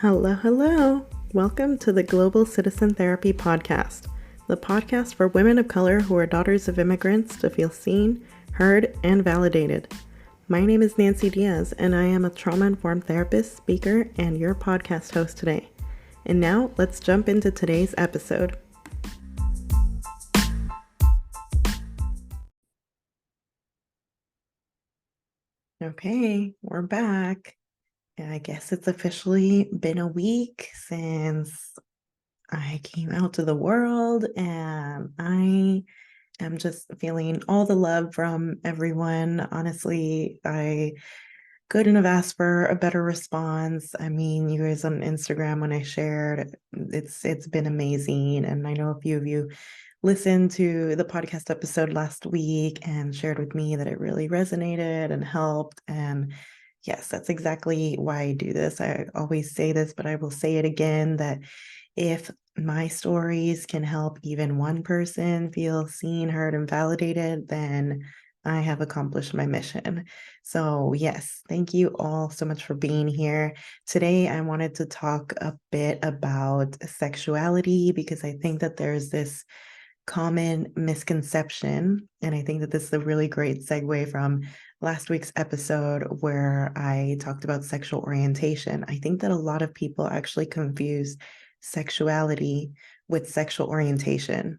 Hello, hello. Welcome to the Global Citizen Therapy Podcast, the podcast for women of color who are daughters of immigrants to feel seen, heard, and validated. My name is Nancy Diaz, and I am a trauma-informed therapist, speaker, and your podcast host today. And now, let's jump into today's episode. Okay, we're back. I guess it's officially been a week since I came out to the world, and I am just feeling all the love from everyone. Honestly, I couldn't have asked for a better response. I mean, you guys on Instagram, when I shared, it's been amazing. And I know a few of you listened to the podcast episode last week and shared with me that it really resonated and helped. And yes, that's exactly why I do this. I always say this, but I will say it again, that if my stories can help even one person feel seen, heard, and validated, then I have accomplished my mission. So yes, thank you all so much for being here. Today, I wanted to talk a bit about sexuality because I think that there's this common misconception, and I think that this is a really great segue from last week's episode where I talked about sexual orientation. I think that a lot of people actually confuse sexuality with sexual orientation.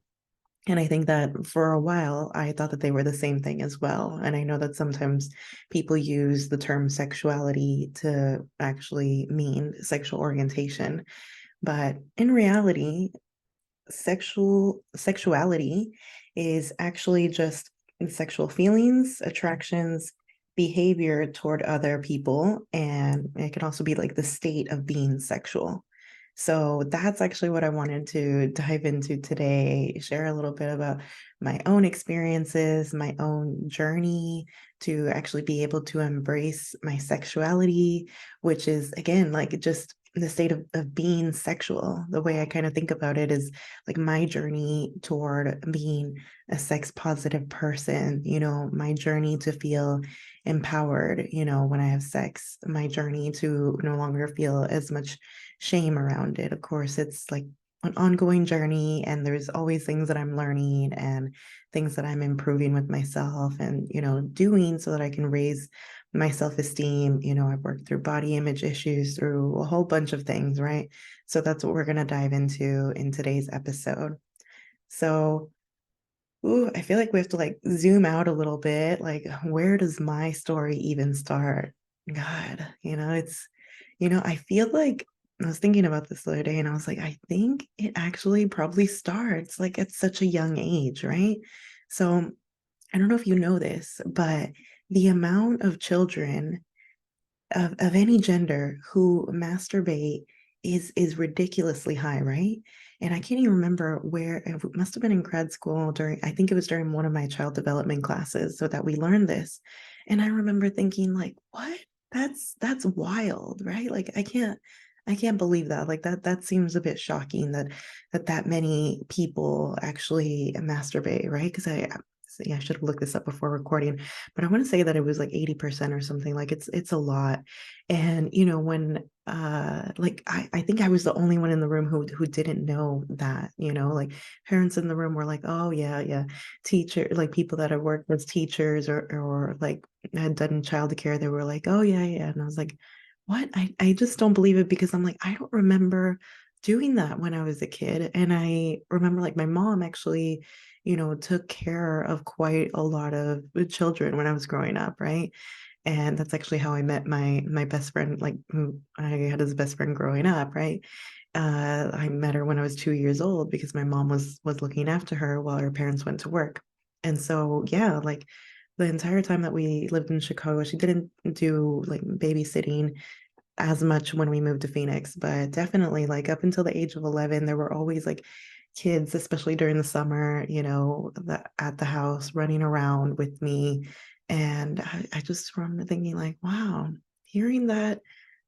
And I think that for a while, I thought that they were the same thing as well. And I know that sometimes people use the term sexuality to actually mean sexual orientation. But in reality, sexuality is actually just sexual feelings, attractions, behavior toward other people, and it can also be like the state of being sexual. So that's actually what I wanted to dive into today, share a little bit about my own experiences, my own journey to actually be able to embrace my sexuality, which is again like just the state of being sexual. The way I kind of think about it is like my journey toward being a sex positive person, my journey to feel empowered, when I have sex, my journey to no longer feel as much shame around it. Of course, it's like an ongoing journey, and there's always things that I'm learning and things that I'm improving with myself and, doing so that I can raise my self-esteem. I've worked through body image issues, through a whole bunch of things, right? So that's what we're going to dive into in today's episode. So, I feel like we have to like zoom out a little bit. Like, where does my story even start? God, I feel like I was thinking about this the other day and I was like, I think it actually probably starts like at such a young age, right? So I don't know if you know this, but the amount of children of any gender who masturbate is ridiculously high, right? And I can't even remember where. It must have been in grad school during, I think it was during one of my child development classes, so that we learned this. And I remember thinking like, what? That's wild, right? Like I can't believe that. Like that seems a bit shocking that many people actually masturbate, right? Because I should have looked this up before recording, but I want to say that it was like 80% or something. Like it's a lot. And when like I think I was the only one in the room who didn't know that, like parents in the room were like, oh yeah, teacher, like people that have worked as teachers or like had done childcare, they were like, oh yeah. And I was like, what? I just don't believe it, because I'm like, I don't remember doing that when I was a kid. And I remember like my mom actually took care of quite a lot of children when I was growing up, right? And that's actually how I met my best friend, like who I had as a best friend growing up, right? I met her when I was 2 years old because my mom was looking after her while her parents went to work. And so yeah, like the entire time that we lived in Chicago, she didn't do like babysitting as much when we moved to Phoenix, but definitely like up until the age of 11, there were always like kids, especially during the summer, at the house running around with me. And I just remember thinking like, wow, hearing that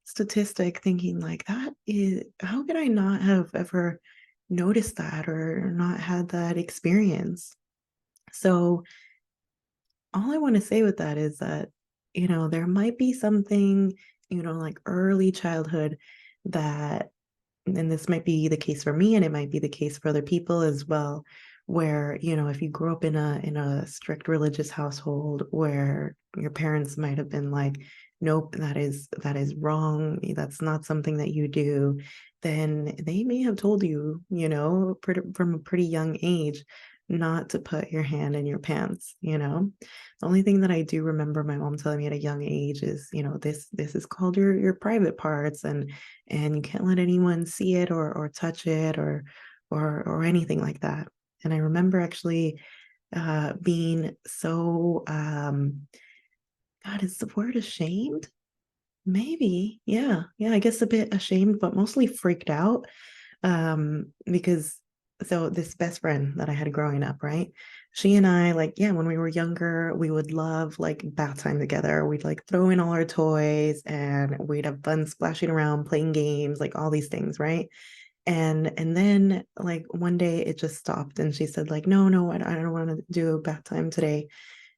statistic, thinking like that is, how could I not have ever noticed that or not had that experience? So all I want to say with that is that, there might be something, like early childhood that, and this might be the case for me and it might be the case for other people as well, where, if you grew up in a strict religious household where your parents might have been like, nope, that is wrong, that's not something that you do, then they may have told you, from a pretty young age, not to put your hand in your pants. The only thing that I do remember my mom telling me at a young age is, this is called your private parts, and you can't let anyone see it or touch it or anything like that. And I remember actually being so God, is the word ashamed? Maybe. Yeah. Yeah, I guess a bit ashamed, but mostly freaked out. Because so this best friend that I had growing up, right? She and I, like, yeah, when we were younger, we would love like bath time together. We'd like throw in all our toys and we'd have fun splashing around, playing games, like all these things, right? And then like one day it just stopped and she said, like, no, I don't want to do bath time today.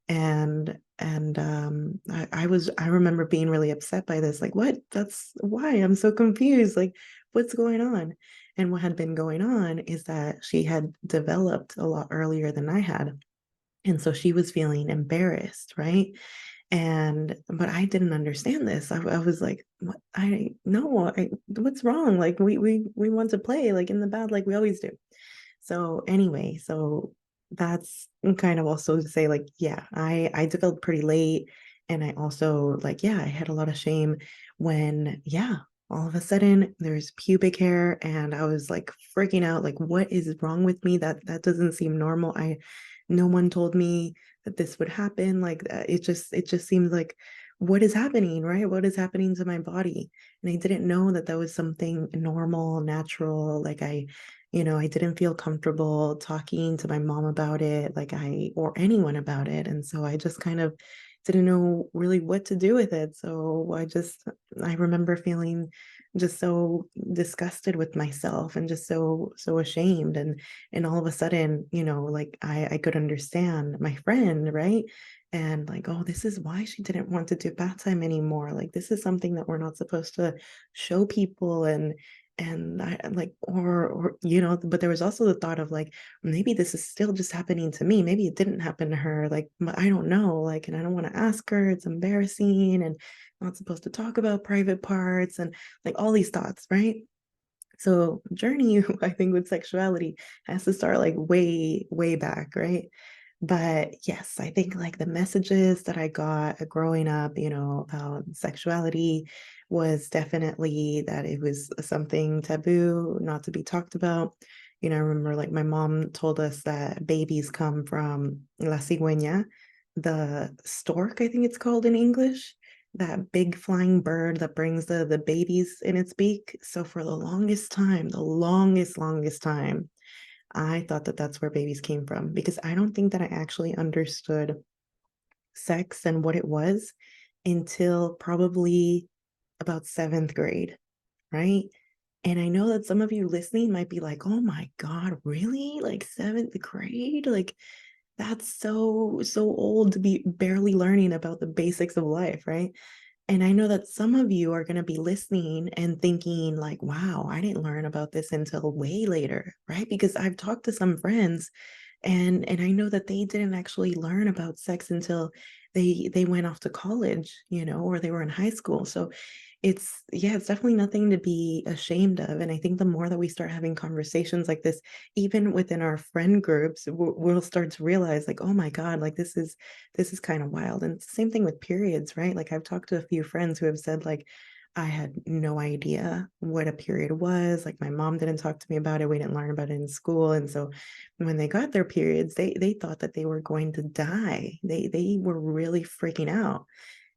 And I remember being really upset by this, like, what? That's why I'm so confused. Like, what's going on? And what had been going on is that she had developed a lot earlier than I had. And so she was feeling embarrassed, right? But I didn't understand this. I was like, what? I no, what's wrong? Like we want to play like in the bed like we always do. So anyway, so that's kind of also to say like, yeah, I developed pretty late, and I also like, yeah, I had a lot of shame when, yeah, all of a sudden there's pubic hair, and I was like freaking out, like, what is wrong with me? That doesn't seem normal. No one told me that this would happen. Like it just seems like, what is happening, right? What is happening to my body? And I didn't know that that was something normal, natural. Like I didn't feel comfortable talking to my mom about it, like or anyone about it. And so I just kind of didn't know really what to do with it. So I remember feeling just so disgusted with myself and just so ashamed. And all of a sudden, like I could understand my friend, right? And like, oh, this is why she didn't want to do bath time anymore. Like this is something that we're not supposed to show people. And I like, or but there was also the thought of like, maybe this is still just happening to me. Maybe it didn't happen to her. Like, I don't know. Like, and I don't want to ask her. It's embarrassing, and not supposed to talk about private parts, and like all these thoughts, right? So journey, I think, with sexuality has to start like way, way back, right? But yes, I think like the messages that I got growing up, about sexuality was definitely that it was something taboo, not to be talked about. I remember like my mom told us that babies come from la cigüeña, the stork, I think it's called in English, that big flying bird that brings the babies in its beak. So for the longest time, the longest time, I thought that that's where babies came from, because I don't think that I actually understood sex and what it was until probably about seventh grade, right? And I know that some of you listening might be like, oh my God, really? Like seventh grade? Like that's so old to be barely learning about the basics of life, right? And I know that some of you are going to be listening and thinking like, wow, I didn't learn about this until way later, right? Because I've talked to some friends, and I know that they didn't actually learn about sex until they went off to college, or they were in high school. So it's definitely nothing to be ashamed of. And I think the more that we start having conversations like this, even within our friend groups, we'll start to realize like, oh my God, like this is kind of wild. And it's the same thing with periods, right? Like I've talked to a few friends who have said like, I had no idea what a period was. Like my mom didn't talk to me about it. We didn't learn about it in school. And so when they got their periods, they thought that they were going to die. They were really freaking out.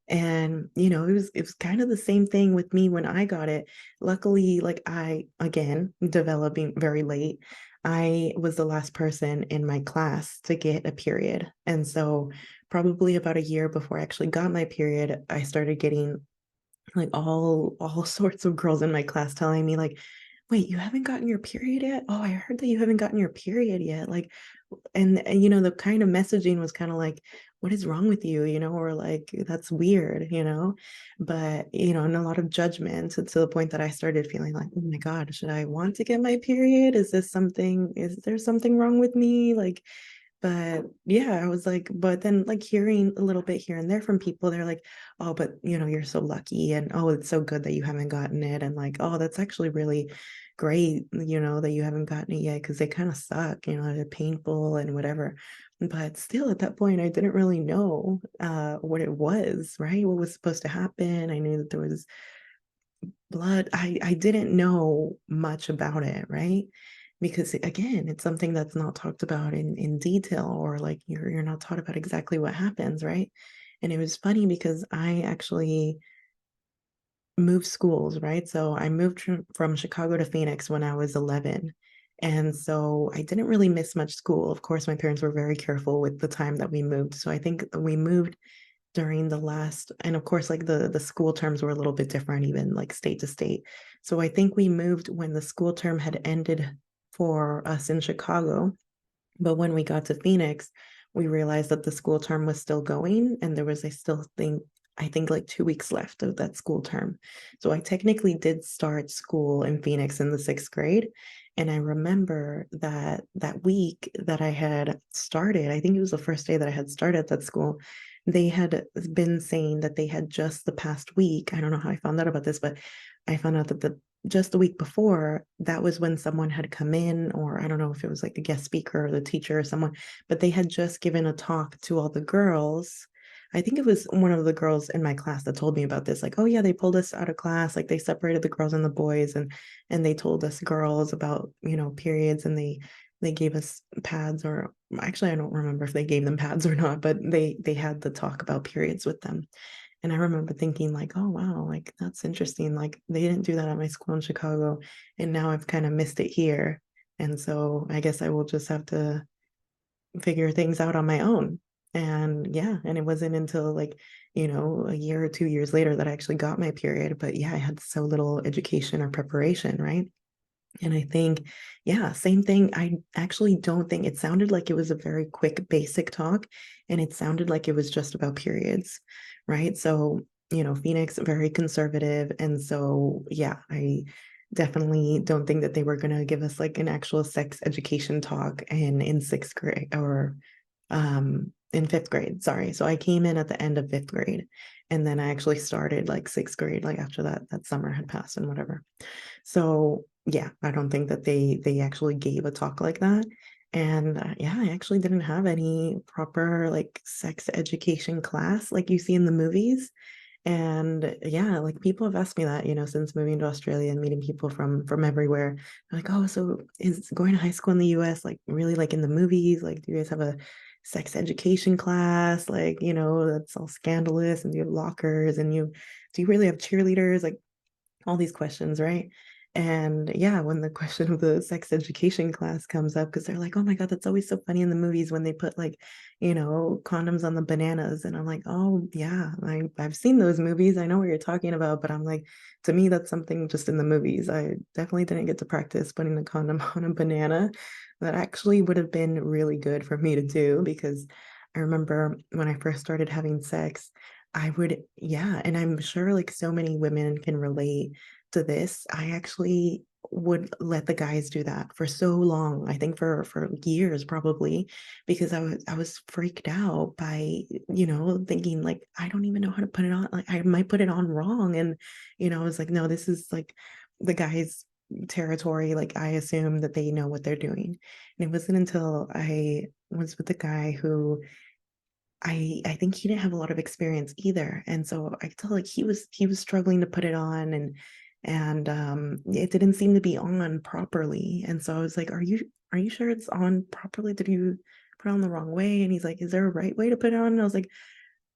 And it was kind of the same thing with me when I got it. Luckily, like I again developing very late, I was the last person in my class to get a period. And so probably about a year before I actually got my period, I started getting like all sorts of girls in my class telling me like, wait, you haven't gotten your period yet? Oh, I heard that you haven't gotten your period yet. Like, and you know, the kind of messaging was kind of like, what is wrong with you, you know, or like, that's weird, you know. But you know, and a lot of judgment, to the point that I started feeling like, oh my God, should I want to get my period? Is there something wrong with me? Like, but yeah, I was like, but then like hearing a little bit here and there from people, they're like, oh, but you know, you're so lucky, and oh, it's so good that you haven't gotten it, and like, oh, that's actually really great, you know, that you haven't gotten it yet, because they kind of suck, you know, they're painful and whatever. But still, at that point, I didn't really know what it was, right? What was supposed to happen. I knew that there was blood. I didn't know much about it, right? Because again, it's something that's not talked about in detail, or like you're not taught about exactly what happens, right? And it was funny because I actually moved schools, right? So I moved from Chicago to Phoenix when I was 11. And so I didn't really miss much school. Of course, my parents were very careful with the time that we moved. So I think we moved during the last, and of course, like the school terms were a little bit different, even like state to state. So I think we moved when the school term had ended for us in Chicago. But when we got to Phoenix, we realized that the school term was still going, and there was, I think like 2 weeks left of that school term. So I technically did start school in Phoenix in the sixth grade. And I remember that that week that I had started, I think it was the first day that I had started at that school, they had been saying that they had just the past week. I don't know how I found out about this, but I found out that the just the week before, that was when someone had come in, or I don't know if it was like a guest speaker or the teacher or someone, but they had just given a talk to all the girls. I think it was one of the girls in my class that told me about this. Like, oh yeah, they pulled us out of class. Like they separated the girls and the boys, and they told us girls about, you know, periods, and they gave us pads, or actually I don't remember if they gave them pads or not, but they had the talk about periods with them. And I remember thinking like, oh wow, like that's interesting. Like they didn't do that at my school in Chicago, and now I've kind of missed it here. And so I guess I will just have to figure things out on my own. And yeah, and it wasn't until like, you know, a year or 2 years later that I actually got my period. But yeah, I had so little education or preparation, right? And I think, yeah, same thing. I actually don't think it sounded like it was a very quick, basic talk, and it sounded like it was just about periods, right? So, you know, Phoenix, very conservative. And so, yeah, I definitely don't think that they were going to give us like an actual sex education talk in sixth grade, or in fifth grade. Sorry. So I came in at the end of fifth grade, and then I actually started like sixth grade, like after that summer had passed and whatever. So yeah, I don't think that they actually gave a talk like that. And yeah, I actually didn't have any proper like sex education class like you see in the movies. And yeah, like people have asked me that, you know, since moving to Australia and meeting people from everywhere. They're like, oh, so is going to high school in the US like really like in the movies? Like, do you guys have a sex education class? Like, you know, that's all scandalous, and you have lockers, and you do you really have cheerleaders? Like all these questions, right? And yeah, when the question of the sex education class comes up, because they're like, oh my God, that's always so funny in the movies when they put like, you know, condoms on the bananas. And I'm like, oh yeah, I've seen those movies. I know what you're talking about. But I'm like, to me, that's something just in the movies. I definitely didn't get to practice putting the condom on a banana. That actually would have been really good for me to do, because I remember when I first started having sex, I would, yeah, and I'm sure like so many women can relate to this. I actually would let the guys do that for so long. I think for years probably, because I was freaked out by, you know, thinking like I don't even know how to put it on. Like I might put it on wrong. And, you know, I was like, no, this is like the guys' territory. Like I assume that they know what they're doing. And it wasn't until I was with a guy who I think he didn't have a lot of experience either. And so I felt like he was struggling to put it on, and it didn't seem to be on properly. And so I was like, are you sure it's on properly? Did you put it on the wrong way? And he's like, is there a right way to put it on? And I was like,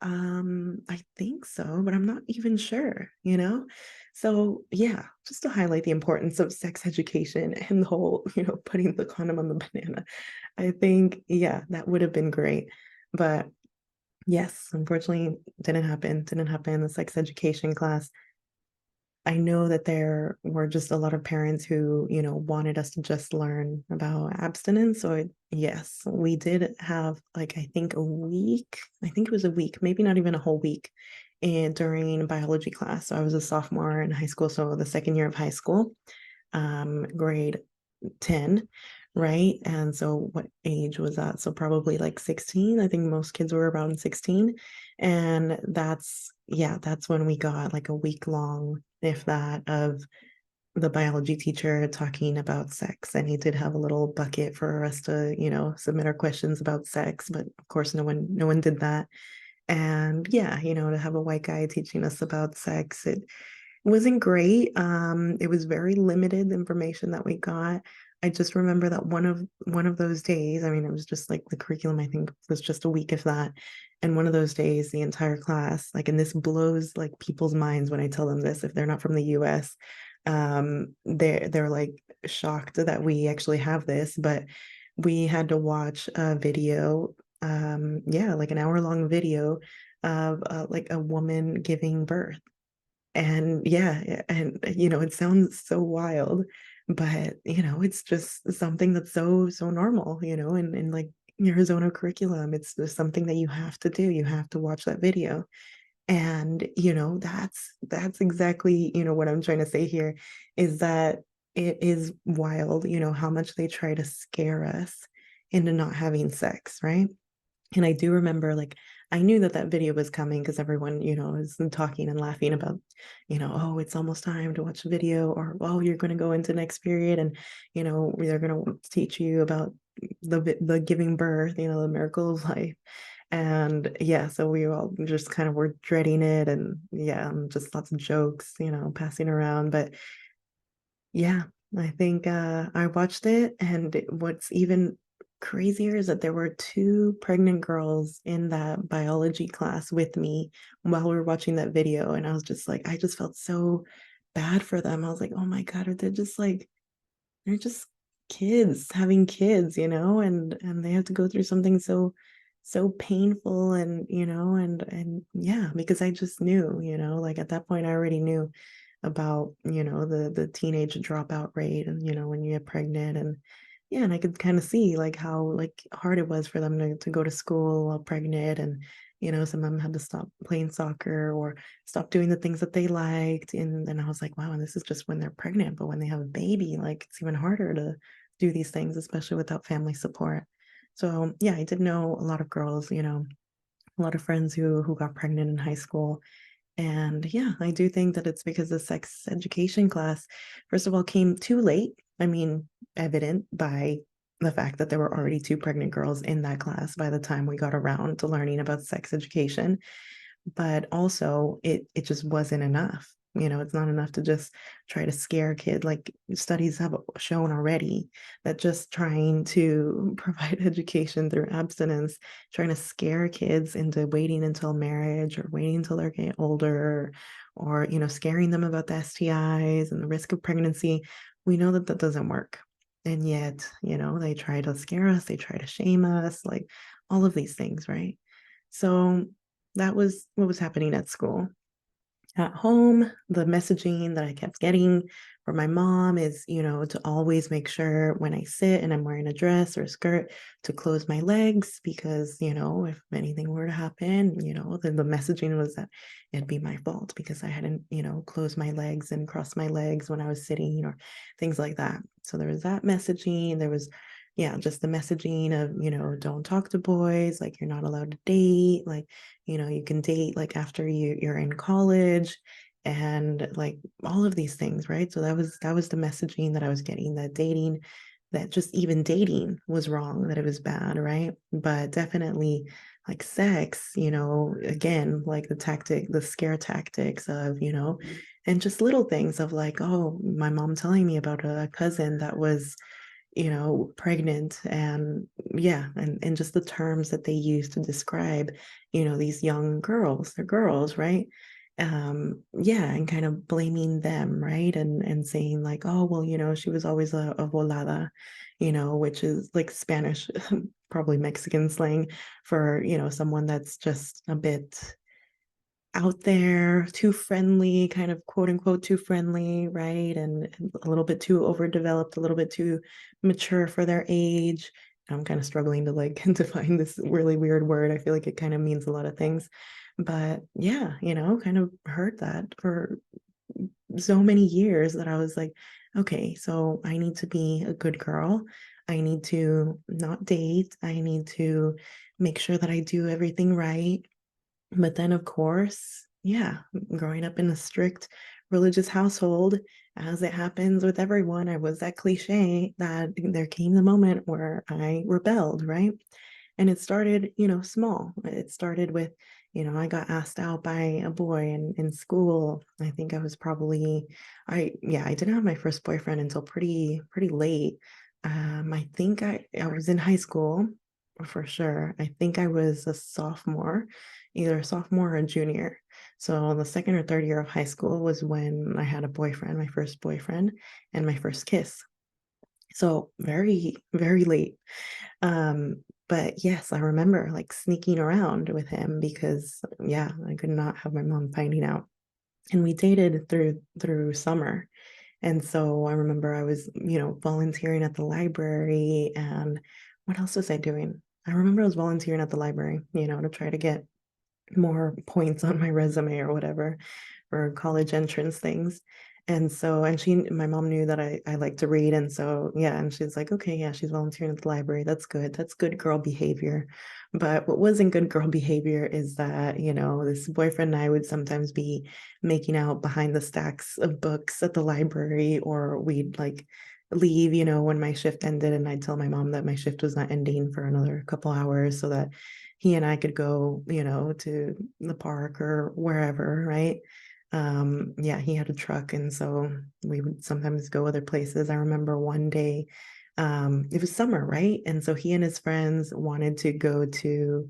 I think so, but I'm not even sure, you know? So yeah, just to highlight the importance of sex education and the whole, you know, putting the condom on the banana. I think, yeah, that would have been great. But yes, unfortunately, didn't happen. Didn't happen in the sex education class. I know that there were just a lot of parents who, wanted us to just learn about abstinence. So yes, we did have like I think a week. I think it was a week, maybe not even a whole week, and during biology class. So I was a sophomore in high school, so the second year of high school, grade 10, right? And so what age was that? So probably like 16. I think most kids were around 16. And yeah, that's when we got like a week long, if that, of the biology teacher talking about sex. And he did have a little bucket for us to, submit our questions about sex, but of course no one did that. And yeah, to have a white guy teaching us about sex, it wasn't great. It was very limited information that we got. I just remember that one of those days, I mean, it was just like the curriculum, I think was just a week if that. And one of those days, the entire class, like, and this blows like people's minds when I tell them this, if they're not from the US, they're like shocked that we actually have this, but we had to watch a video, yeah, like an hour-long video of like a woman giving birth. And yeah, and it sounds so wild, but it's just something that's so normal, in like Arizona curriculum. It's just something that you have to do. You have to watch that video. And that's exactly, what I'm trying to say here is that it is wild, how much they try to scare us into not having sex, right? And I do remember, like, I knew that that video was coming because everyone, is talking and laughing about, oh, it's almost time to watch the video, or, oh, you're going to go into next period and, they're going to teach you about the giving birth, the miracle of life. And yeah, so we all just kind of were dreading it. And yeah, just lots of jokes, passing around. But yeah, I think I watched it, and what's even crazier is that there were two pregnant girls in that biology class with me while we were watching that video, and I was just like, I just felt so bad for them. I was like, oh my God, are they just like they're just kids having kids, and they have to go through something so painful, and and yeah, because I just knew, like at that point I already knew about the teenage dropout rate, and when you get pregnant. And yeah, and I could kind of see like how like hard it was for them to go to school while pregnant. And some of them had to stop playing soccer or stop doing the things that they liked. And then I was like, wow, and this is just when they're pregnant, but when they have a baby, like it's even harder to do these things, especially without family support. So yeah, I did know a lot of girls, a lot of friends who got pregnant in high school. And yeah, I do think that it's because the sex education class, first of all, came too late. I mean, evident by the fact that there were already two pregnant girls in that class by the time we got around to learning about sex education. But also it just wasn't enough. It's not enough to just try to scare a kid. Like studies have shown already that just trying to provide education through abstinence, trying to scare kids into waiting until marriage or waiting until they're getting older, or scaring them about the STIs and the risk of pregnancy, we know that that doesn't work. And yet, they try to scare us, they try to shame us, like all of these things, right? So that was what was happening at school. At home, the messaging that I kept getting from my mom is, to always make sure when I sit and I'm wearing a dress or a skirt to close my legs because, if anything were to happen, then the messaging was that it'd be my fault because I hadn't, closed my legs and crossed my legs when I was sitting or things like that. So there was that messaging. There was, yeah, just the messaging of, don't talk to boys, like you're not allowed to date, like you can date like after you're in college, and like all of these things, right? So that was the messaging that I was getting, that dating, that just even dating was wrong, that it was bad, right? But definitely like sex, again, like the scare tactics of, and just little things of like, oh, my mom telling me about a cousin that was pregnant. And yeah, and just the terms that they use to describe, these young girls, they're girls, right? Yeah, and kind of blaming them, right? And saying like, oh, well, she was always a volada, which is like Spanish, probably Mexican slang for, someone that's just a bit out there, too friendly, kind of quote unquote too friendly, right? And a little bit too overdeveloped, a little bit too mature for their age. I'm kind of struggling to like define this really weird word. I feel like it kind of means a lot of things. But yeah, kind of heard that for so many years that I was like, okay, so I need to be a good girl. I need to not date. I need to make sure that I do everything right. But then, of course, yeah, growing up in a strict religious household, as it happens with everyone, I was that cliche that there came the moment where I rebelled, right? And it started, small. It started with, I got asked out by a boy in school. I think I was probably, yeah, I didn't have my first boyfriend until pretty late. I think I was in high school for sure. I think I was a sophomore, either a sophomore or a junior. So the second or third year of high school was when I had a boyfriend, my first boyfriend, and my first kiss. So very, very late. But yes, I remember like sneaking around with him because yeah, I could not have my mom finding out. And we dated through summer. And so I remember I was, volunteering at the library, and what else was I doing? I remember I was volunteering at the library, to try to get more points on my resume or whatever for college entrance things. And so, and my mom knew that I like to read. And so, yeah, and she's like, okay, yeah, she's volunteering at the library. That's good. That's good girl behavior. But what wasn't good girl behavior is that, this boyfriend and I would sometimes be making out behind the stacks of books at the library, or we'd like leave, when my shift ended, and I'd tell my mom that my shift was not ending for another couple hours so that he and I could go, to the park or wherever, right? Yeah, he had a truck, and so we would sometimes go other places. I remember one day, it was summer, right? And so he and his friends wanted to go to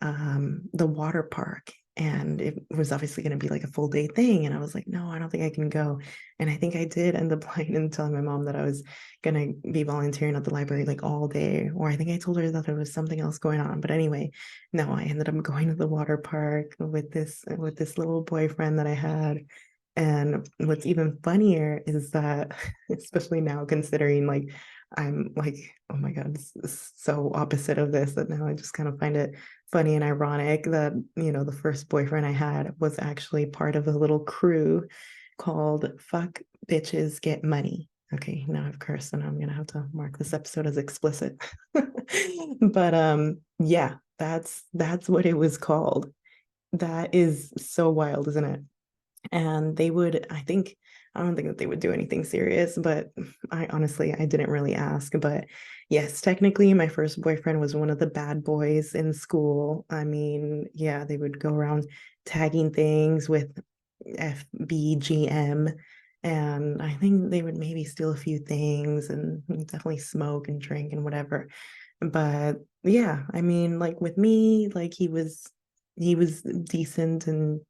the water park. And it was obviously going to be like a full day thing. And I was like, no, I don't think I can go. And I think I did end up lying and telling my mom that I was going to be volunteering at the library like all day. Or I think I told her that there was something else going on. But anyway, no, I ended up going to the water park with this little boyfriend that I had. And what's even funnier is that, especially now considering like I'm like, oh my God, this is so opposite of this, that now I just kind of find it funny and ironic that, the first boyfriend I had was actually part of a little crew called Fuck Bitches Get Money. Okay, now I've cursed and I'm gonna have to mark this episode as explicit. But yeah, that's what it was called. That is so wild, isn't it? And they would, I don't think that they would do anything serious, but I didn't really ask. But yes, technically my first boyfriend was one of the bad boys in school. I mean, yeah, they would go around tagging things with FBGM, and I think they would maybe steal a few things and definitely smoke and drink and whatever. But yeah, I mean, like with me, like he was decent and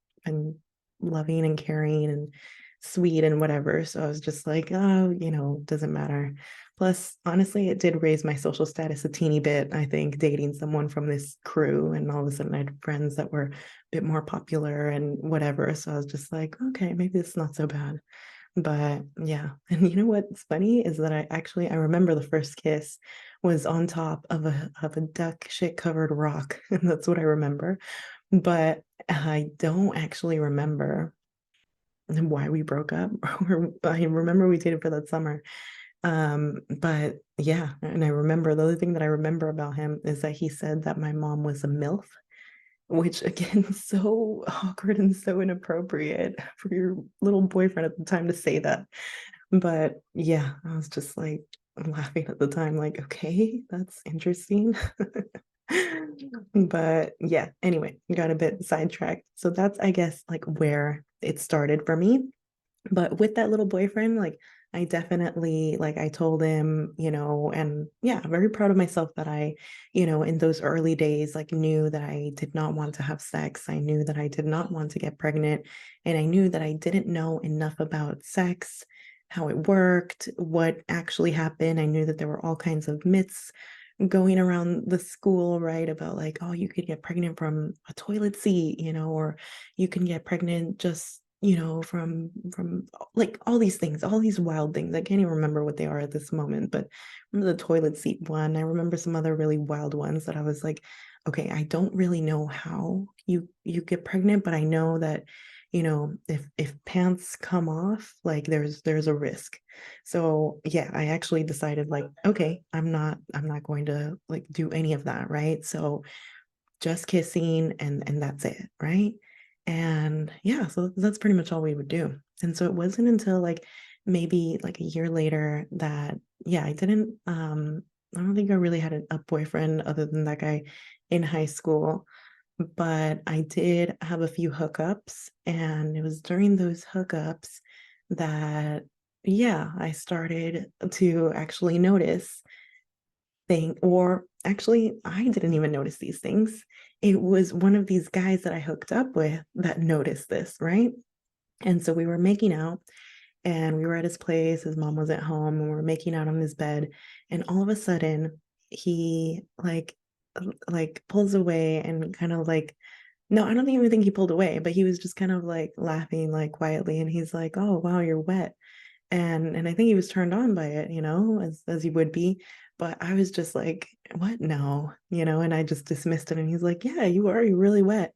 loving and caring and sweet and whatever. So I was just like, oh, doesn't matter. Plus, honestly, it did raise my social status a teeny bit, I think, dating someone from this crew. And all of a sudden I had friends that were a bit more popular and whatever. So I was just like, okay, maybe it's not so bad. But yeah, and you know what's funny is that I remember the first kiss was on top of a duck shit covered rock, and that's what I remember. But I don't actually remember why we broke up. Or I remember we dated for that summer. But yeah, and I remember the other thing that I remember about him is that he said that my mom was a MILF, which again is so awkward and so inappropriate for your little boyfriend at the time to say that. But yeah, I was just like laughing at the time, like, okay, that's interesting. But yeah, anyway, got a bit sidetracked. So that's, I guess, like where it started for me. But with that little boyfriend, like I definitely, like I told him, and yeah, I'm very proud of myself that I, in those early days, like knew that I did not want to have sex. I knew that I did not want to get pregnant. And I knew that I didn't know enough about sex, how it worked, what actually happened. I knew that there were all kinds of myths going around the school, right, about like, oh, you could get pregnant from a toilet seat, or you can get pregnant just, from like all these things, all these wild things. I can't even remember what they are at this moment, but I remember the toilet seat one. I remember some other really wild ones that I was like, okay, I don't really know how you get pregnant, but I know that, if pants come off, like there's a risk. So yeah, I actually decided like, okay, I'm not going to like do any of that, right? So just kissing and that's it, right? And yeah, so that's pretty much all we would do. And so it wasn't until like maybe like a year later that yeah, I don't think I really had a boyfriend other than that guy in high school, but I did have a few hookups, and it was during those hookups that, yeah, I started to actually notice thing, or actually, I didn't even notice these things. It was one of these guys that I hooked up with that noticed this, right? And so we were making out, and we were at his place. His mom was at home, and we were making out on his bed. And all of a sudden, he like pulls away and kind of like, no, I don't even think he pulled away, but he was just kind of like laughing like quietly, and he's like, "Oh, wow, you're wet." And I think he was turned on by it, as he would be. But I was just like, "What? No," and I just dismissed it. And he's like, "Yeah, you are. You're really wet."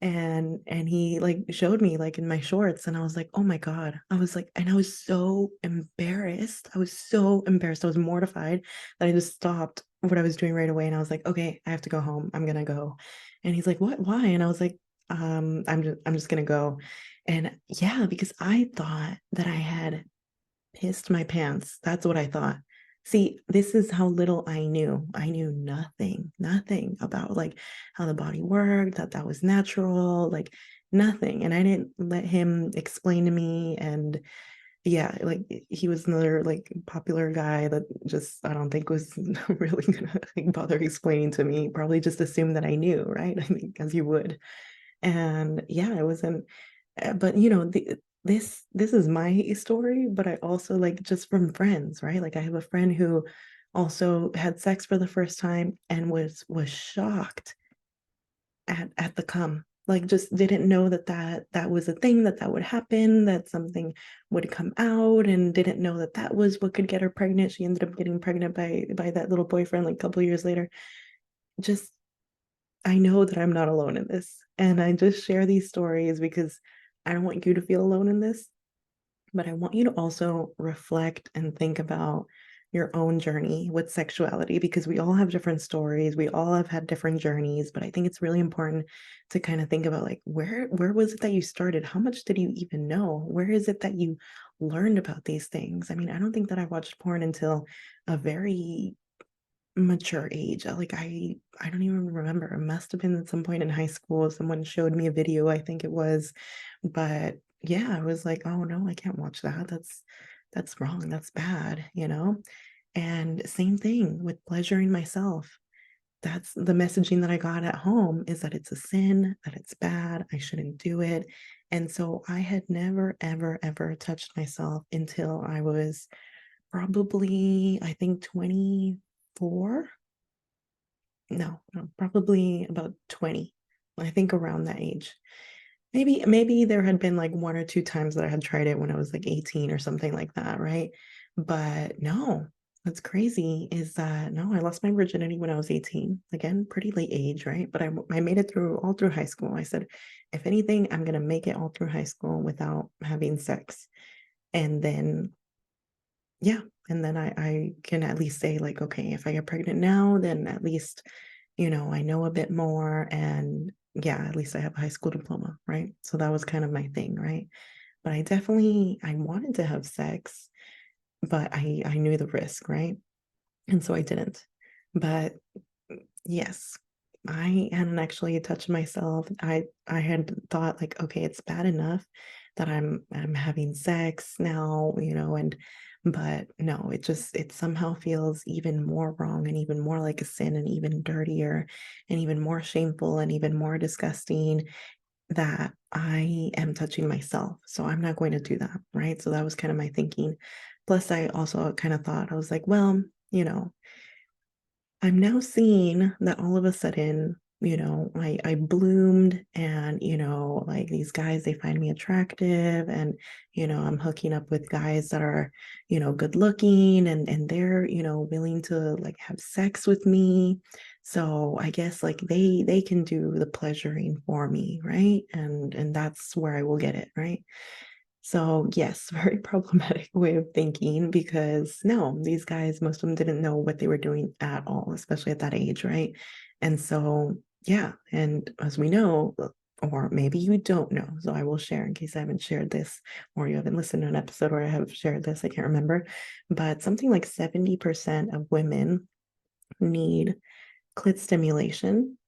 And he like showed me like in my shorts, and I was like, oh my god. I was like, and I was so embarrassed. I was so embarrassed. I was mortified that I just stopped what I was doing right away, and I was like, okay, I have to go home. I'm gonna go. And he's like, what? Why? And I was like, I'm just gonna go. And yeah, because I thought that I had pissed my pants. That's what I thought. See, this is how little I knew. I knew nothing, nothing about like how the body worked, that that was natural, like nothing. And I didn't let him explain to me. And yeah, like he was another like popular guy that just I don't think was really gonna like, bother explaining to me. Probably just assumed that I knew, right? I think as you would. And yeah, it wasn't but this is my story, but I also like just from friends, right? Like I have a friend who also had sex for the first time and was shocked at the cum. Like just didn't know that was a thing, that would happen, that something would come out, and didn't know that was what could get her pregnant. She ended up getting pregnant by that little boyfriend like a couple years later. Just I know that I'm not alone in this. And I just share these stories because I don't want you to feel alone in this, but I want you to also reflect and think about your own journey with sexuality, because we all have different stories. We all have had different journeys, but I think it's really important to kind of think about like where was it that you started? How much did you even know? Where is it that you learned about these things? I mean, I don't think that I watched porn until a very mature age. Like I don't even remember. It must have been at some point in high school. Someone showed me a video, I think it was. But yeah, I was like, oh no, I can't watch that. That's wrong. That's bad. And same thing with pleasuring myself. That's the messaging that I got at home, is that it's a sin, that it's bad, I shouldn't do it. And so I had never, ever, ever touched myself until I was probably, I think, 24. No, no, probably about 20. I think around that age. Maybe there had been like one or two times that I had tried it when I was like 18 or something like that, right? But no, what's crazy is that no, I lost my virginity when I was 18. Again, pretty late age, right? But I made it through all through high school. I said, if anything, I'm gonna make it all through high school without having sex. And then yeah, and then I can at least say like, okay, if I get pregnant now, then at least, I know a bit more, and yeah, at least I have a high school diploma, right? So that was kind of my thing, right? But I wanted to have sex, but I knew the risk, right? And so I didn't. But yes, I hadn't actually touched myself. I had thought like, okay, it's bad enough that I'm having sex now, and but no, it somehow feels even more wrong, and even more like a sin, and even dirtier, and even more shameful, and even more disgusting that I am touching myself. So I'm not going to do that, right? So that was kind of my thinking. Plus, I also kind of thought, I was like, well, I'm now seeing that all of a sudden, I bloomed, and, like these guys, they find me attractive, and, I'm hooking up with guys that are, good looking, and they're, willing to like have sex with me. So I guess like they can do the pleasuring for me, right? And that's where I will get it, right? So, yes, very problematic way of thinking, because no, these guys, most of them didn't know what they were doing at all, especially at that age, right? And so, yeah, and as we know, or maybe you don't know, so I will share in case I haven't shared this, or you haven't listened to an episode where I have shared this, I can't remember, but something like 70% of women need clit stimulation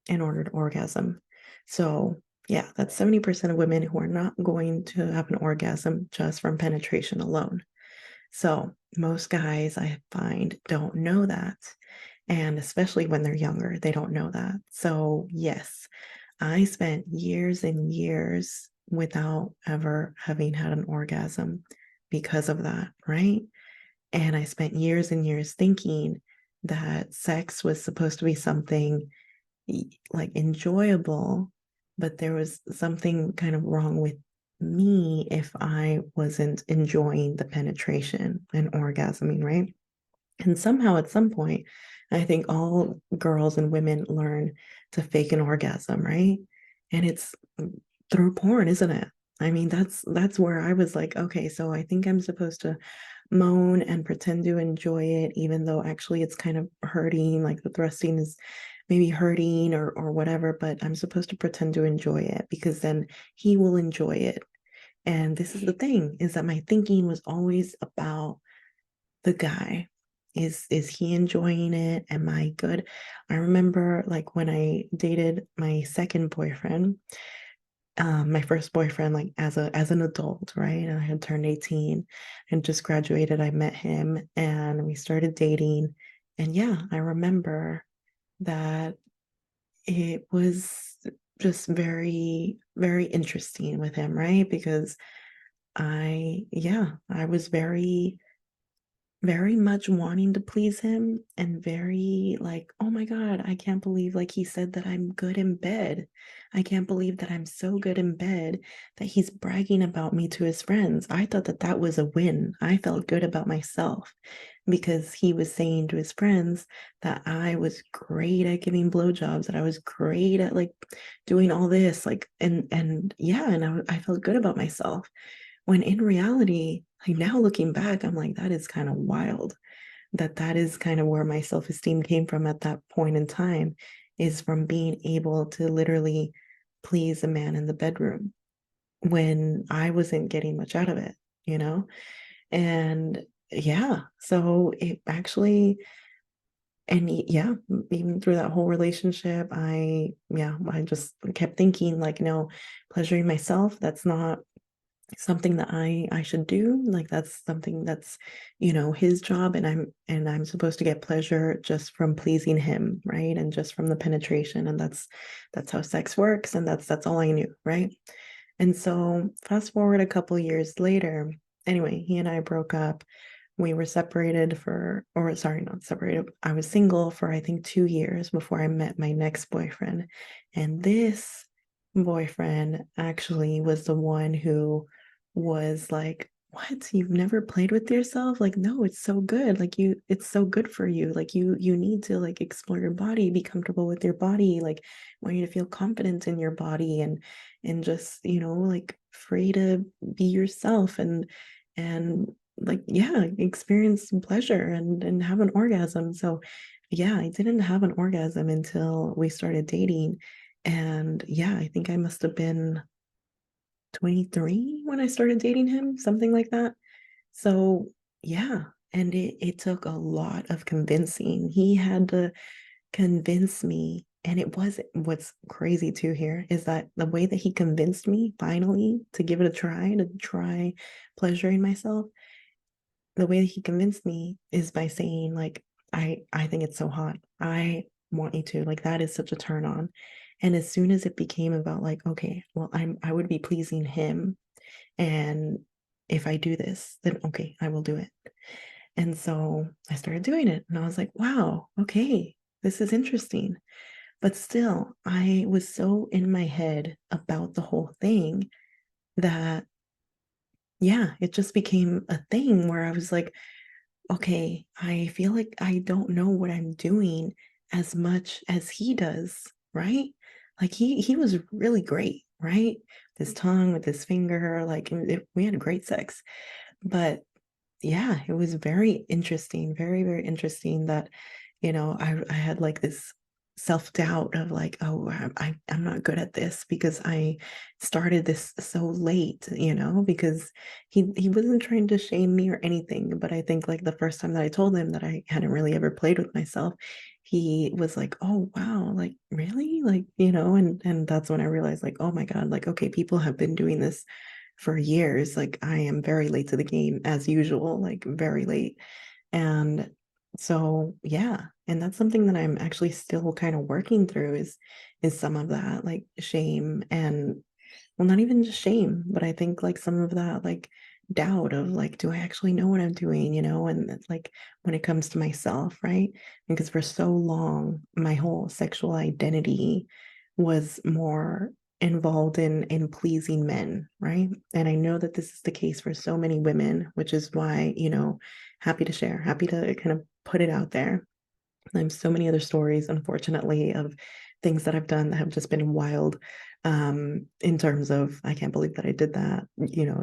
in order to orgasm. So, yeah, that's 70% of women who are not going to have an orgasm just from penetration alone. So, most guys I find don't know that. And especially when they're younger, they don't know that. So, yes, I spent years and years without ever having had an orgasm because of that, right? And I spent years and years thinking that sex was supposed to be something like enjoyable, but there was something kind of wrong with me if I wasn't enjoying the penetration and orgasming, right? And somehow at some point, I think all girls and women learn to fake an orgasm, right? And it's through porn, isn't it? I mean, that's where I was like, okay, so I think I'm supposed to moan and pretend to enjoy it, even though actually it's kind of hurting, like the thrusting is maybe hurting or whatever, but I'm supposed to pretend to enjoy it because then he will enjoy it. And this is the thing, is that my thinking was always about the guy. Is he enjoying it? Am I good? I remember like when I dated my second boyfriend, my first boyfriend, like as an adult, right? And I had turned 18 and just graduated. I met him and we started dating. And yeah, I remember that it was just very, very interesting with him, right? Because I was very, very much wanting to please him, and very like, oh my God, I can't believe like he said that I'm good in bed. I can't believe that I'm so good in bed that he's bragging about me to his friends. I thought that that was a win. I felt good about myself because he was saying to his friends that I was great at giving blowjobs, that I was great at like doing all this, like, and yeah, and I felt good about myself. When in reality, like now looking back, I'm like, that is kind of wild. That is kind of where my self-esteem came from at that point in time, is from being able to literally please a man in the bedroom when I wasn't getting much out of it, you know? And yeah, so it actually, and yeah, even through that whole relationship, I just kept thinking like, no, pleasuring myself, that's not something that I should do. Like that's something that's, his job, and I'm supposed to get pleasure just from pleasing him, right? And just from the penetration. And that's how sex works. And that's all I knew, right? And so fast forward a couple years later, anyway, he and I broke up. We were separated for, or sorry, not separated. I was single for I think 2 years before I met my next boyfriend. And this boyfriend actually was the one who was like, what, you've never played with yourself? Like, no, it's so good. Like it's so good for you. Like you need to like explore your body, be comfortable with your body, like want you to feel confident in your body, and just, like free to be yourself, and like, yeah, experience some pleasure and have an orgasm. So yeah, I didn't have an orgasm until we started dating. And yeah, I think I must have been 23 when I started dating him, something like that. So yeah, and it took a lot of convincing. He had to convince me. And it was, what's crazy too here is that the way that he convinced me finally to give it a try, to try pleasuring myself, the way that he convinced me is by saying like, I think it's so hot, I want you to, like, that is such a turn on. And as soon as it became about like, okay, well, I would be pleasing him, and if I do this, then okay, I will do it. And so I started doing it and I was like, wow, okay, this is interesting. But still, I was so in my head about the whole thing that, yeah, it just became a thing where I was like, okay, I feel like I don't know what I'm doing as much as he does, right? Like he was really great, right? His tongue with his finger, like we had great sex. But yeah, it was very interesting, very, very interesting that, I had like this self-doubt of like, oh, I'm not good at this because I started this so late, because he wasn't trying to shame me or anything. But I think like the first time that I told him that I hadn't really ever played with myself, he was like, oh wow, like really? Like, and that's when I realized like, oh my God, like, okay, people have been doing this for years. Like I am very late to the game as usual, like very late. And so yeah, and that's something that I'm actually still kind of working through is some of that like shame and well, not even just shame, but I think like some of that like doubt of like, do I actually know what I'm doing, and it's like when it comes to myself, right? Because for so long, my whole sexual identity was more involved in pleasing men, right? And I know that this is the case for so many women, which is why, happy to share, happy to kind of put it out there. There's so many other stories, unfortunately, of things that I've done that have just been wild. In terms of, I can't believe that I did that,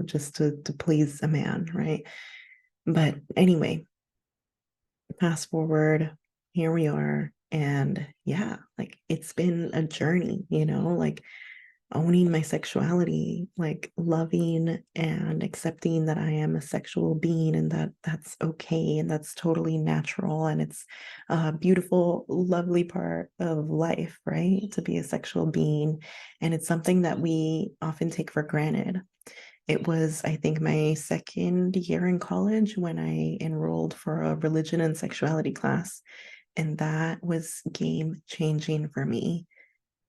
just to please a man, right? But anyway, fast forward, here we are. And yeah, like it's been a journey, like owning my sexuality, like loving and accepting that I am a sexual being and that that's okay and that's totally natural and it's a beautiful, lovely part of life, right? To be a sexual being. And it's something that we often take for granted. It was, I think, my second year in college when I enrolled for a religion and sexuality class. And that was game changing for me.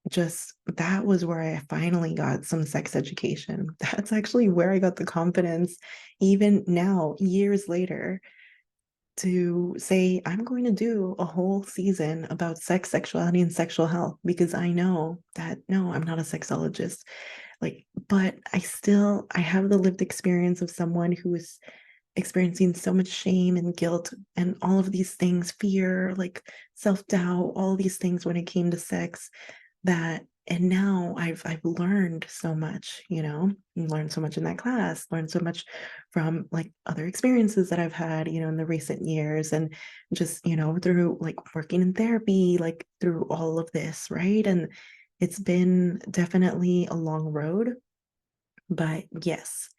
Just that was where I finally got some sex education. That's actually where I got the confidence, even now, years later, to say, I'm going to do a whole season about sex, sexuality, and sexual health because I know that no, I'm not a sexologist. Like, but I have the lived experience of someone who is experiencing so much shame and guilt and all of these things, fear, like self-doubt, all these things when it came to sex that and now I've learned so much, learned so much in that class, learned so much from like other experiences that I've had, in the recent years and just, through like working in therapy, like through all of this, right? And it's been definitely a long road, but yes,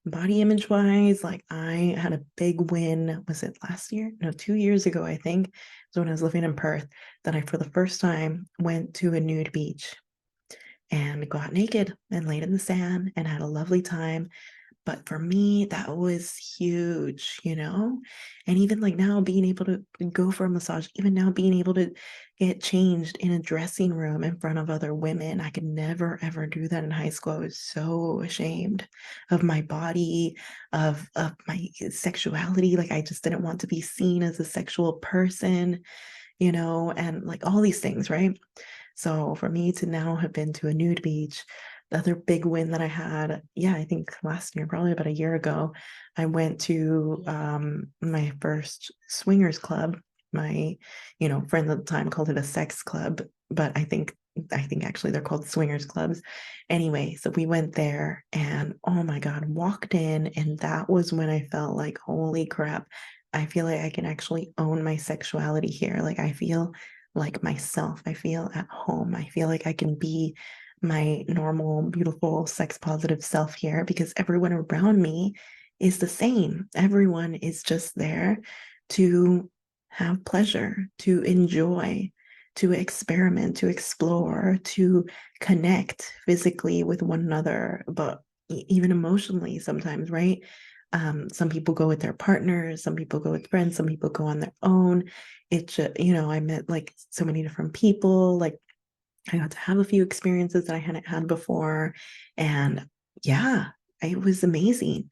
body image wise, like I had a big win. Was it last year? No, 2 years ago, I think. So when I was living in Perth, that I for the first time went to a nude beach and got naked and laid in the sand and had a lovely time. But for me, that was huge, And even like now being able to go for a massage, even now being able to get changed in a dressing room in front of other women. I could never ever do that in high school. I was so ashamed of my body, of my sexuality. Like I just didn't want to be seen as a sexual person, and like all these things, right? So for me to now have been to a nude beach, the other big win that I had, yeah, I think last year, probably about a year ago, I went to my first swingers club. My, friend at the time called it a sex club, but I think actually they're called swingers clubs. Anyway, so we went there and oh my God, walked in, and that was when I felt like, holy crap, I feel like I can actually own my sexuality here. Like I feel like myself. I feel at home. I feel like I can be my normal, beautiful, sex positive self here because everyone around me is the same. Everyone is just there to have pleasure, to enjoy, to experiment, to explore, to connect physically with one another, but even emotionally sometimes, right? Some people go with their partners, some people go with friends, some people go on their own. It just, I met like so many different people. Like I got to have a few experiences that I hadn't had before. And yeah, it was amazing,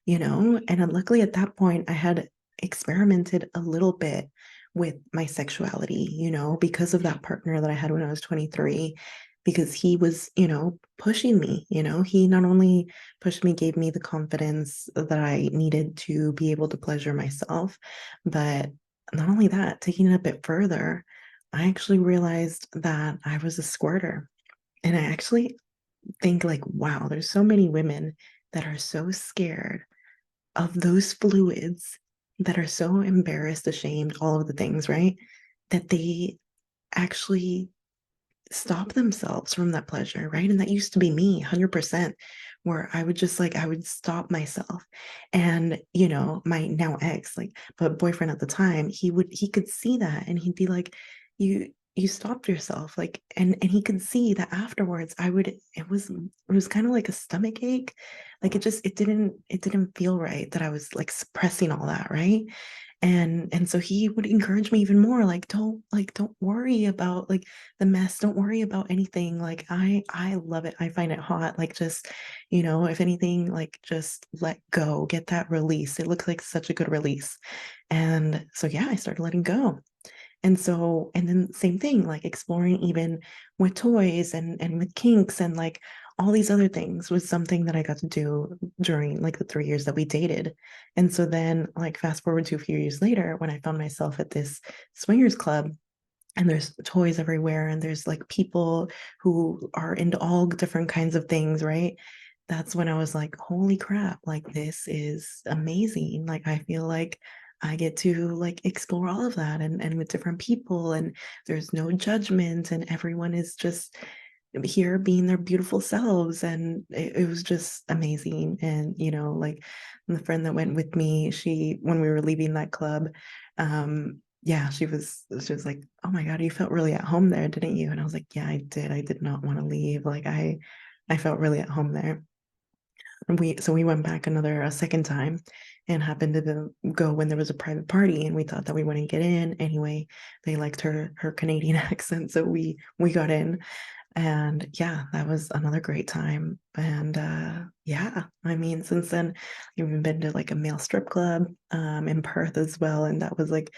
And luckily at that point, I had experimented a little bit with my sexuality, because of that partner that I had when I was 23, because he was, pushing me, he not only pushed me, gave me the confidence that I needed to be able to pleasure myself, but not only that, taking it a bit further, I actually realized that I was a squirter. And I actually think like, wow, there's so many women that are so scared of those fluids, that are so embarrassed, ashamed, all of the things, right? That they actually stop themselves from that pleasure, right? And that used to be me 100%, where I would just like, I would stop myself. And, my now ex, like, but boyfriend at the time, he could see that and he'd be like, you stopped yourself. Like, and he could see that afterwards it was kind of like a stomach ache. Like it didn't feel right that I was like suppressing all that, right? And so he would encourage me even more, like don't worry about like the mess, don't worry about anything, like I love it, I find it hot, like just if anything, like just let go, get that release, it looks like such a good release. And so yeah, I started letting go. And then same thing, like exploring even with toys and with kinks and like all these other things was something that I got to do during like the 3 years that we dated. And so then, like, fast forward to a few years later, when I found myself at this swingers club, and there's toys everywhere, and there's like people who are into all different kinds of things, right? That's when I was like, holy crap, like this is amazing. Like I feel like I get to like explore all of that, and with different people, and there's no judgment, and everyone is just here being their beautiful selves. And it was just amazing. And like the friend that went with me, she, when we were leaving that club, yeah, she was like, oh my God, you felt really at home there, didn't you? And I was like, yeah, I did not want to leave. Like I felt really at home there. And we went back a second time, and happened to go when there was a private party, and we thought that we wouldn't get in anyway. They liked her Canadian accent, so we got in. And yeah, that was another great time. And yeah, I mean, since then, I've even been to like a male strip club in Perth as well. And that was like,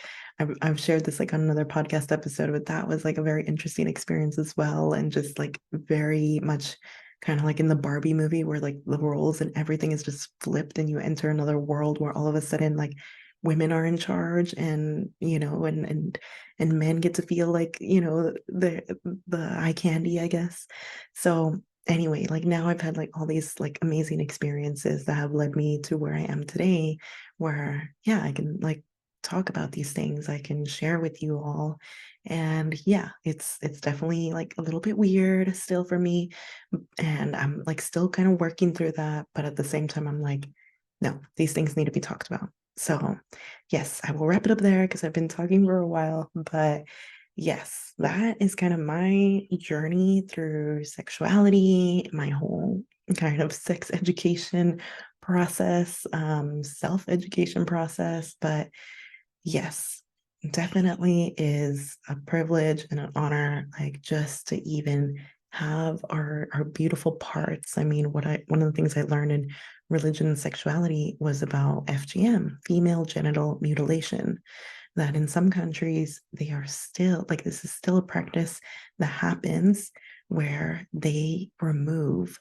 I've shared this like on another podcast episode, but that was like a very interesting experience as well. And just like very much kind of like in the Barbie movie, where like the roles and everything is just flipped, and you enter another world where all of a sudden, like, women are in charge, and and men get to feel like, the eye candy, I guess. So anyway, like now I've had like all these like amazing experiences that have led me to where I am today, where yeah, I can like talk about these things, I can share with you all. And yeah, it's definitely like a little bit weird still for me, and I'm like still kind of working through that, but at the same time I'm like, no, these things need to be talked about. So yes, I will wrap it up there because I've been talking for a while, but yes, that is kind of my journey through sexuality, my whole kind of sex education process, self-education process. But yes, definitely is a privilege and an honor, like just to even have our beautiful parts. I mean, one of the things I learned in religion and sexuality was about FGM, female genital mutilation, that in some countries they are still like, this is still a practice that happens, where they remove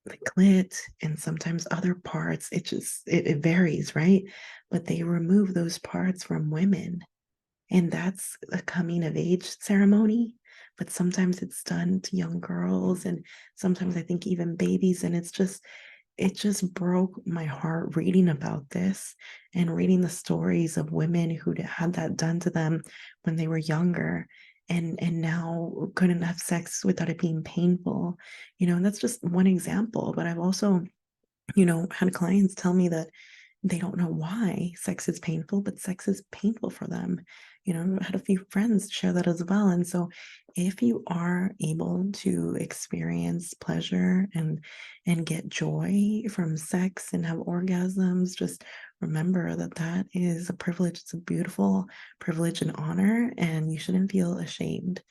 the clit and sometimes other parts. It varies, right? But they remove those parts from women, and that's a coming of age ceremony. But sometimes it's done to young girls, and sometimes I think even babies. And it just broke my heart reading about this, and reading the stories of women who had that done to them when they were younger, and now couldn't have sex without it being painful. And that's just one example. But I've also, had clients tell me that they don't know why sex is painful, but sex is painful for them. I had a few friends share that as well. And so if you are able to experience pleasure and get joy from sex and have orgasms, just remember that that is a privilege. It's a beautiful privilege and honor, and you shouldn't feel ashamed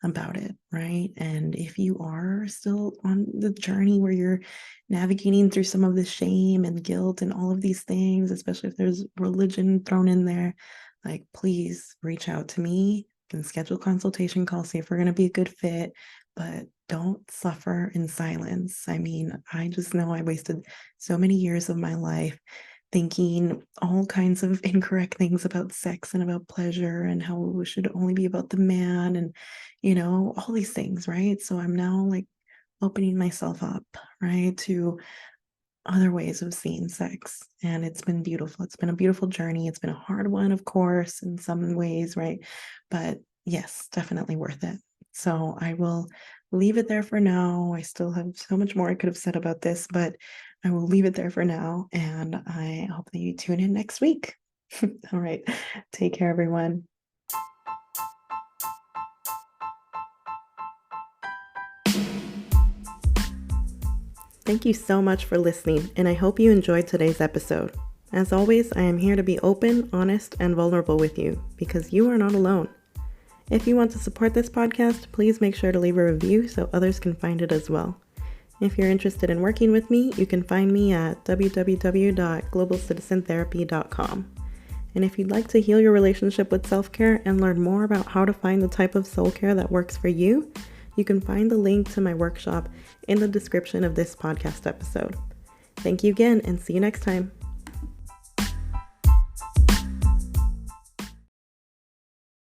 about it, right? And if you are still on the journey where you're navigating through some of the shame and guilt and all of these things, especially if there's religion thrown in there, like, please reach out to me. You can schedule consultation calls, see if we're going to be a good fit, but don't suffer in silence. I mean, I just know I wasted so many years of my life thinking all kinds of incorrect things about sex and about pleasure and how it should only be about the man and, all these things, right? So I'm now like opening myself up, right, to other ways of seeing sex. And it's been beautiful. It's been a beautiful journey. It's been a hard one, of course, in some ways, right? But yes, definitely worth it. So I will leave it there for now. I still have so much more I could have said about this, but I will leave it there for now. And I hope that you tune in next week. All right. Take care, everyone. Thank you so much for listening, and I hope you enjoyed today's episode. As always, I am here to be open, honest, and vulnerable with you because you are not alone. If you want to support this podcast, please make sure to leave a review so others can find it as well. If you're interested in working with me, you can find me at www.globalcitizentherapy.com. And if you'd like to heal your relationship with self-care and learn more about how to find the type of soul care that works for you, you can find the link to my workshop in the description of this podcast episode. Thank you again, and see you next time.